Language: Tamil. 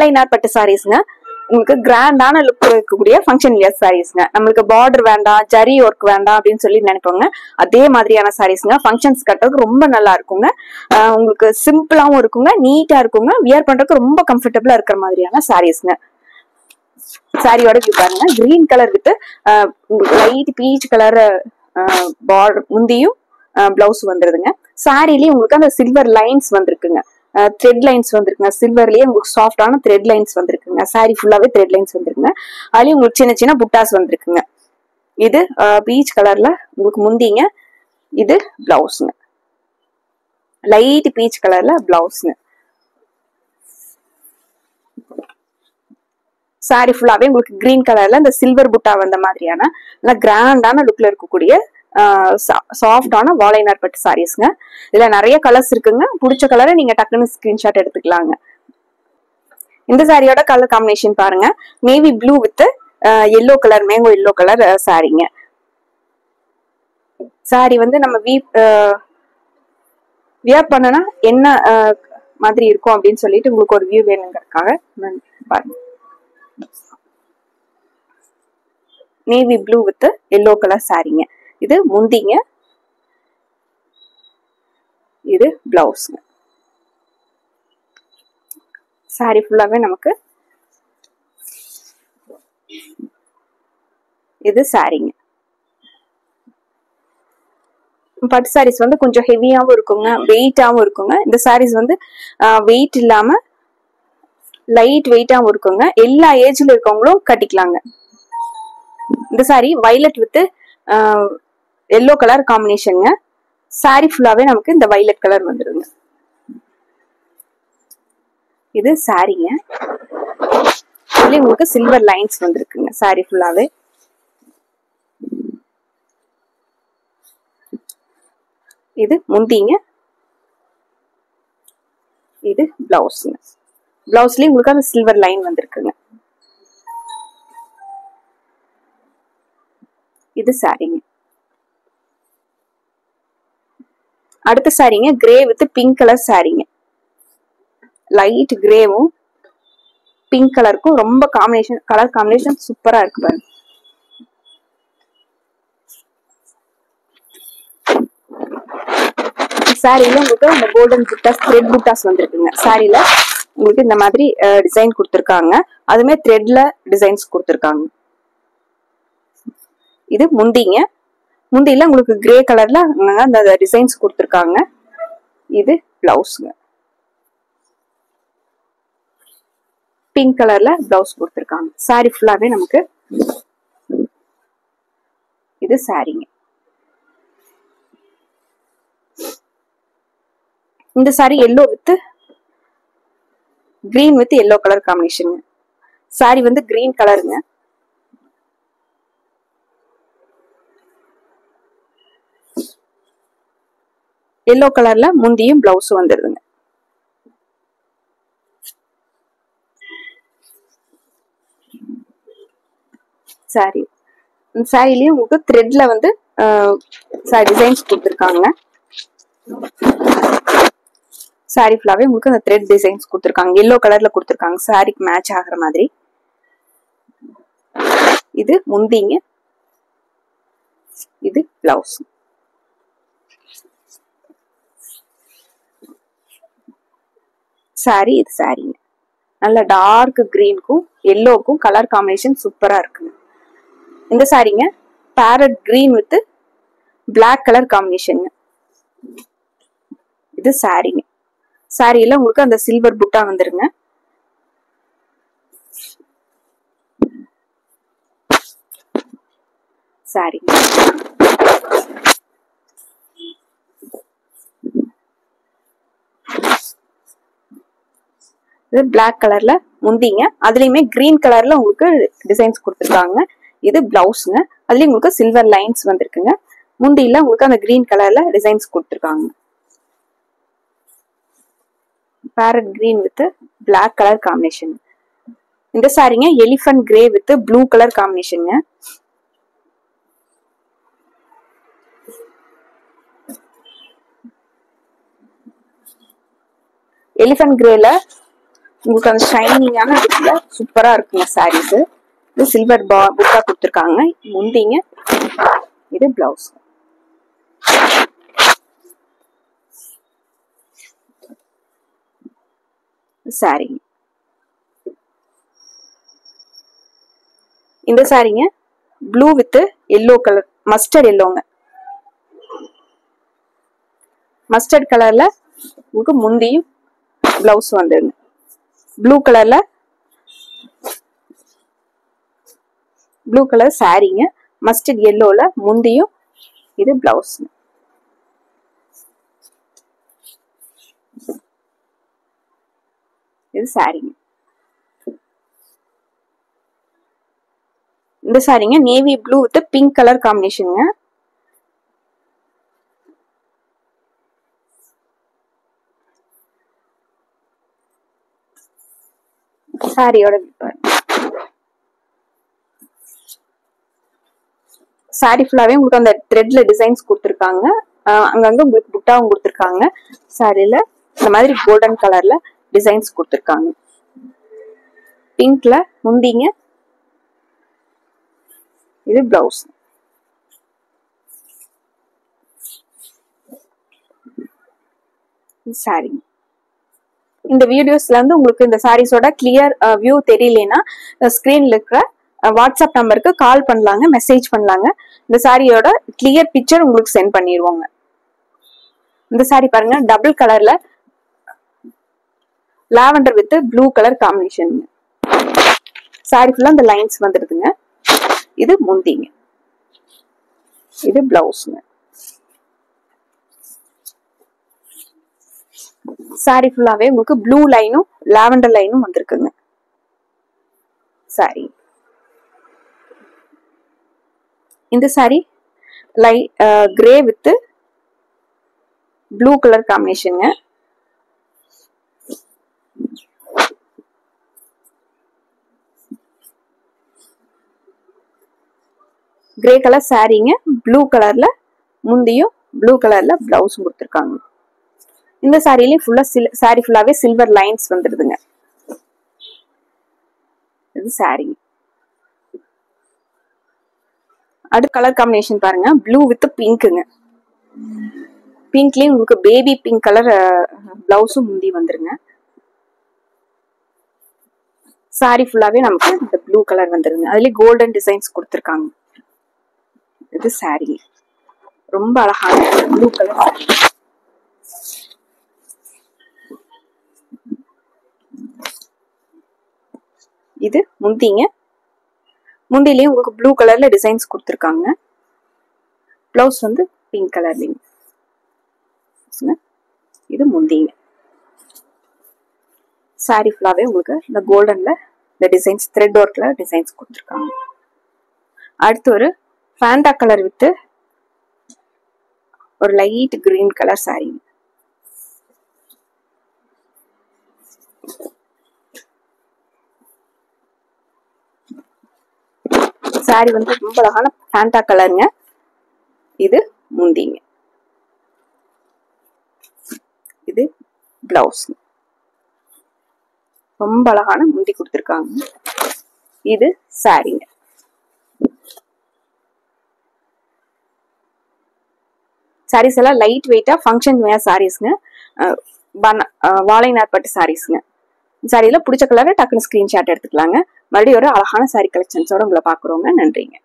வாழைநார் பட்டு சாரீஸ்ங்க. உங்களுக்கு கிராண்டான லுக் இருக்கக்கூடிய ஃபங்க்ஷன் வியர் சாரீஸ்ங்க. நம்மளுக்கு பார்டர் வேண்டாம், ஜரி ஒர்க் வேண்டாம் அப்படின்னு சொல்லி நினைப்போங்க. அதே மாதிரியான சாரீஸ்ங்க. ஃபங்க்ஷன்ஸ் கட்டுறதுக்கு ரொம்ப நல்லா இருக்குங்க. உங்களுக்கு சிம்பிளாவும் இருக்குங்க, நீட்டா இருக்குங்க. வியர் பண்றதுக்கு ரொம்ப கம்ஃபர்டபுளா இருக்கிற மாதிரியான சாரீஸ்ங்க. சாரியோட வியூ பாருங்க. Green colour with light peach colour border முந்தியும் பிளவுஸ் வந்துருதுங்க. சாரிலயே உங்களுக்கு அந்த சில்வர் லைன்ஸ் வந்திருக்குங்க, த்ரெட் லைன்ஸ் வந்திருக்குங்க. சில்வர்லயே உங்களுக்கு சாஃப்டான த்ரெட் லைன்ஸ் வந்திருக்குங்க. சாரி ஃபுல்லாவே த்ரெட் லைன்ஸ் வந்திருக்குங்க. அதுலயும் உங்களுக்கு சின்ன சின்ன புட்டாஸ் வந்திருக்குங்க. இது பீச் கலர்ல உங்களுக்கு முந்திங்க. இது பிளவுஸ்ங்க, லைட் பீச் கலர்ல பிளவுஸ்ங்க. சாரி ஃபுல்லாவே உங்களுக்கு கிரீன் கலர்ல இந்த சில்வர் புட்டா வந்த மாதிரியான நல்லா கிராண்டான லுக்ல இருக்கக்கூடிய சாஃப்டான வாழைநார் பட்டு சாரீஸ்ங்க. இதுல நிறைய கலர்ஸ் இருக்குங்க. பிடிச்ச கலரை நீங்க டக்குன்னு ஸ்கிரீன்ஷாட் எடுத்துக்கலாங்க. இந்த சாரியோட கலர் காம்பினேஷன் பாருங்க. Navy blue with yellow colour, mango yellow colour சாரிங்க. சாரி வந்து நம்ம வியர் பண்ணனா என்ன மாதிரி இருக்கும் அப்படின்னு சொல்லிட்டு உங்களுக்கு ஒரு வியூ வேணுங்கிறதுக்காக பாருங்க. Navy blue with yellow colour சாரிங்க. இது முந்திங்க, இது பிளவுஸ்ங்க. சாரி ஃபுல்லாவே நமக்கு இது சாரிங்க. பட்டு சாரீஸ் வந்து கொஞ்சம் ஹெவியாவும் இருக்குங்க, வெயிட்டாவும் இருக்குங்க. இந்த சாரீஸ் வந்து வெயிட் இல்லாம லைட் வெயிட்டாவும் இருக்குங்க. எல்லா ஏஜ்ல இருக்கவங்களும் கட்டிக்கலாங்க. இந்த sari violet with yellow colour காம்பினேஷனுங்க. சாரி ஃபுல்லாவே நமக்கு இந்த வைலட் கலர் வந்துருங்க. இது சாரிங்க. இதுல உங்களுக்கு சில்வர் லைன்ஸ் வந்திருக்குங்க சாரி ஃபுல்லாவே. இது முந்திங்க, இது பிளவுஸ்ங்க. பிளவுஸ்லயும் உங்களுக்கு அந்த சில்வர் லைன் வந்திருக்குங்க. இது சாரிங்க. அடுத்த சாரிங்க கிரே வித் பிங்க் கலர் சாரிங்க. லைட் கிரேவும் பிங்க் கலருக்கும் ரொம்ப காம்பினேஷன், கலர் காம்பினேஷன் சூப்பரா இருக்கு பாருங்க. சாரில உங்களுக்கு அந்த கோல்டன் புட்டாஸ், த்ரெட் புட்டாஸ் வந்திருக்குங்க. சாரில உங்களுக்கு இந்த மாதிரி டிசைன் கொடுத்துருக்காங்க. அதுமே த்ரெட்ல டிசைன்ஸ் கொடுத்துருக்காங்க. இது முந்திங்க. முந்தியில உங்களுக்கு கிரே கலர்ல அந்த டிசைன்ஸ் கொடுத்துருக்காங்க. இது பிளவுஸ்ங்க. பிங்க் கலர்ல பிளவுஸ் கொடுத்துருக்காங்க. சாரி ஃபுல்லாவே நமக்கு இது சாரிங்க. இந்த sorry yellow with green with yellow colour combination. Sorry வந்து கிரீன் கலருங்க. எல்லோ கலர்ல முந்தியும் பிளவுஸ் வந்துருதுங்க. சாரி சாரிலயும் உங்களுக்கு த்ரெட்ல வந்து டிசைன்ஸ் கொடுத்துருக்காங்க. சாரி ஃபுல்லாவே உங்களுக்கு அந்த த்ரெட் டிசைன்ஸ் கொடுத்துருக்காங்க. எல்லோ கலர்ல கொடுத்துருக்காங்க சாரிக்கு மேட்ச் ஆகிற மாதிரி. இது முந்திங்க, இது பிளவுஸ். சாரி இது சாரிங்க. நல்ல டார்க் கிரீனுக்கும் எல்லோக்கும் கலர் காம்பினேஷன் சூப்பரா இருக்குங்க. இந்த சாரிங்க parrot green with black colour combination. இது சாரிங்க. சாரியில உங்களுக்கு அந்த சில்வர் புட்டா வந்துருங்க. சாரி இது பிளாக் கலர்ல முந்திங்க. அதுலயுமே கிரீன் கலர்ல உங்களுக்கு டிசைன்ஸ் கொடுத்துருக்காங்க. இது பிளவுஸ்ங்க. அதுலயும் உங்களுக்கு சில்வர் லைன்ஸ் வந்திருக்குங்க. முந்தியில உங்களுக்கு அந்த கிரீன் கலர்ல டிசைன்ஸ் கொடுத்துருக்காங்க. Parrot green with black colour combination. இந்த சாரிங்க elephant grey with blue colour காம்பினேஷனுங்க. எலிஃபன்ட் கிரேல உங்களுக்கு அந்த ஷைனிங்கான லுக்ல சூப்பரா இருக்குங்க சாரீஸ். இது சில்வர் புட்டா கொடுத்துருக்காங்க. முந்திங்க, இது பிளவுஸ். சாரிங்க, இந்த சாரிங்க blue with yellow colour, mustard எல்லோங்க. மஸ்டர்ட் கலர்ல உங்களுக்கு முந்தியும் பிளவுஸ் வந்துருங்க. ப்ளூ கலர்ல ப்ளூ கலர் சாரிங்க, மஸ்டர்ட் எல்லோல முந்தியும், இது பிளவுஸ். இது சாரிங்க. இந்த சாரிங்க navy blue with pink colour காம்பினேஷனுங்க. சாரியோட சாரி ஃபுல்லாவே உங்களுக்கு அந்த த்ரெட்ல டிசைன்ஸ் கொடுத்துருக்காங்க. அங்கங்க உங்களுக்கு புட்டாவும் கொடுத்துருக்காங்க. சாரியில இந்த மாதிரி கோல்டன் கலர்ல டிசைன்ஸ் கொடுத்துருக்காங்க. பிங்க்ல முந்திங்க, இது பிளவுஸ். சாரி. இந்த வீடியோஸ்ல இருந்து உங்களுக்கு இந்த சாரீஸோட கிளியர் வியூ தெரியலனா ஸ்கிரீன்ல இருக்கிற வாட்ஸ்அப் நம்பருக்கு கால் பண்ணலாங்க, மெசேஜ் பண்ணலாங்க. இந்த சாரியோட கிளியர் பிக்சர் உங்களுக்கு சென்ட் பண்ணிடுவாங்க. இந்த சாரி பாருங்க, டபுள் கலர்ல lavender with blue colour combination. Sorry ஃபுல்லா இந்த லைன்ஸ் வந்துருதுங்க. இது முந்திங்க, இது பிளவுஸ்ங்க. சாரி ஃபுல்லாவே உங்களுக்கு ப்ளூ லைனும் லாவெண்டர் லைனும் வந்திருக்குங்க. சாரி. இந்த sari grey with blue colour காம்பினேஷனுங்க. கிரே கலர் சாரிங்க, ப்ளூ கலர்ல முந்தியும் ப்ளூ கலர்ல பிளவுஸும் கொடுத்துருக்காங்க. இந்த சாரியிலே ஃபுல்லா சாரி ஃபுல்லாவே சில்வர் லைன்ஸ் வந்துருதுங்க. இது சாரி. அடுத்த கலர் காம்பினேஷன் பாருங்க, ப்ளூ வித் பிங்க்குங்க. பிங்க்லயும் உங்களுக்கு பேபி பிங்க் கலர் பிளவுஸும் முந்தி வந்துருங்க. சாரி ஃபுல்லாவே நமக்கு இந்த ப்ளூ கலர் வந்துருங்க. அதுலயே கோல்டன் டிசைன்ஸ் கொடுத்துருக்காங்க. இது சாரி, ரொம்ப அழகான ப்ளூ கலர். இது முந்திங்க, முந்திலயும் உங்களுக்கு ப்ளூ கலர்ல டிசைன்ஸ் கொடுத்துருக்காங்க. பிளவுஸ் வந்து பிங்க் கலர்லங்க. இது முந்திங்க. சாரி ஃபுல்லாவே உங்களுக்கு இந்த கோல்டன்ல இந்த டிசைன்ஸ் த்ரெட் ஒர்க்ல டிசைன்ஸ் கொடுத்துருக்காங்க. அடுத்து ஒரு ஃபேண்டா கலர் வித் ஒரு light green colour sorry. Sorry வந்து ரொம்ப அழகான ஃபேண்டா கலருங்க. இது முந்திங்க, இது பிளவுஸ். ரொம்ப அழகான முந்தி கொடுத்துருக்காங்க. இது சாரிங்க. சாரீஸ் எல்லாம் லைட் வெயிட்டா ஃபங்க்ஷன் வேர் சாரீஸ்ங்க. வாழை நார்பட்டு சாரீஸ்ங்க. சாரியில பிடிச்ச கலரை டக்குன்னு ஸ்கிரீன்ஷாட் எடுத்துக்கலாங்க. மறுபடியும் ஒரு அழகான சாரி கலெக்ஷன்ஸோட உங்களை பாக்குறோங்க. நன்றிங்க.